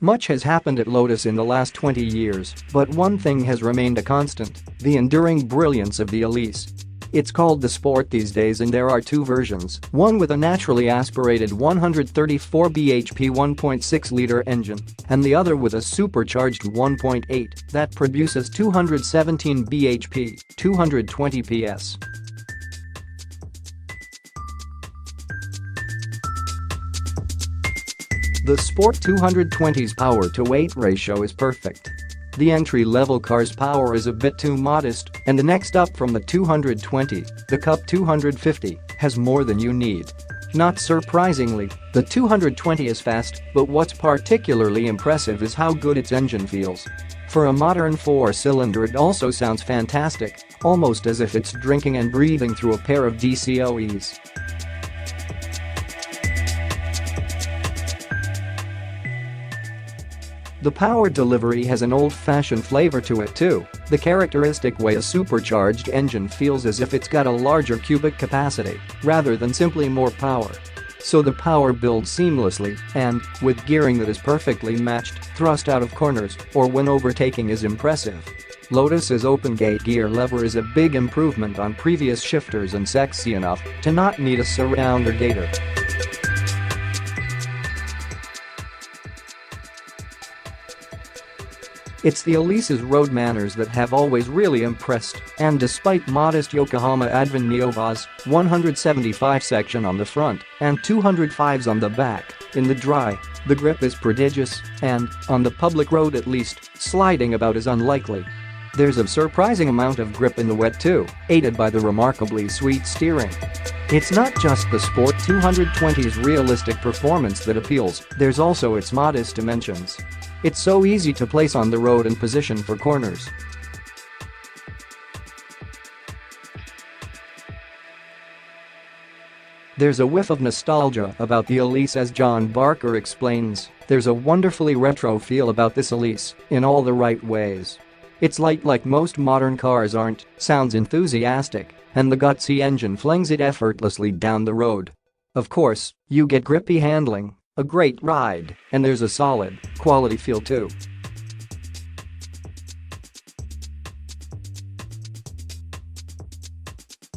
Much has happened at Lotus in the last 20 years, but one thing has remained a constant: the enduring brilliance of the Elise. It's called the Sport these days, and there are two versions, one with a naturally aspirated 134 bhp 1.6-liter engine and the other with a supercharged 1.8 that produces 217 bhp 220 PS. The Sport 220's power-to-weight ratio is perfect. The entry-level car's power is a bit too modest, and the next up from the 220, the Cup 250, has more than you need. Not surprisingly, the 220 is fast, but what's particularly impressive is how good its engine feels. For a modern four-cylinder, it also sounds fantastic, almost as if it's drinking and breathing through a pair of DCOEs. The power delivery has an old-fashioned flavor to it too, the characteristic way a supercharged engine feels as if it's got a larger cubic capacity, rather than simply more power. So the power builds seamlessly and, with gearing that is perfectly matched, thrust out of corners or when overtaking is impressive. Lotus's open-gate gear lever is a big improvement on previous shifters and sexy enough to not need a surround or gator. It's the Elise's road manners that have always really impressed, and despite modest Yokohama Advan Neova's 175 section on the front and 205s on the back, in the dry, the grip is prodigious and, on the public road at least, sliding about is unlikely. There's a surprising amount of grip in the wet too, aided by the remarkably sweet steering. It's not just the Sport 220's realistic performance that appeals, there's also its modest dimensions. It's so easy to place on the road and position for corners. There's a whiff of nostalgia about the Elise, as John Barker explains. There's a wonderfully retro feel about this Elise, in all the right ways. It's light like most modern cars aren't, sounds enthusiastic, and the gutsy engine flings it effortlessly down the road. Of course, you get grippy handling, a great ride, and there's a solid, quality feel too.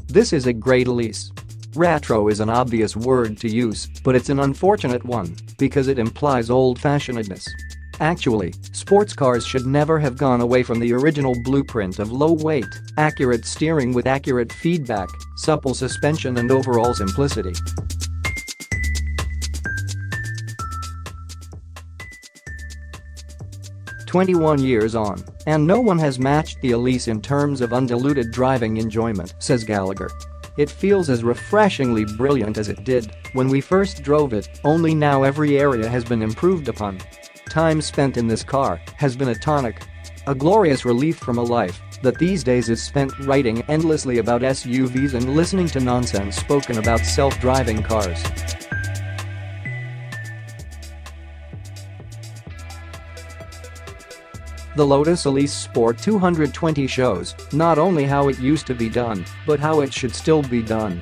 This is a great Elise. Retro is an obvious word to use, but it's an unfortunate one, because it implies old-fashionedness. Actually, sports cars should never have gone away from the original blueprint of low weight, accurate steering with accurate feedback, supple suspension and overall simplicity. "21 years on, and no one has matched the Elise in terms of undiluted driving enjoyment," says Gallagher. "It feels as refreshingly brilliant as it did when we first drove it, only now every area has been improved upon. Time spent in this car has been a tonic. A glorious relief from a life that these days is spent writing endlessly about SUVs and listening to nonsense spoken about self-driving cars." The Lotus Elise Sport 220 shows not only how it used to be done, but how it should still be done.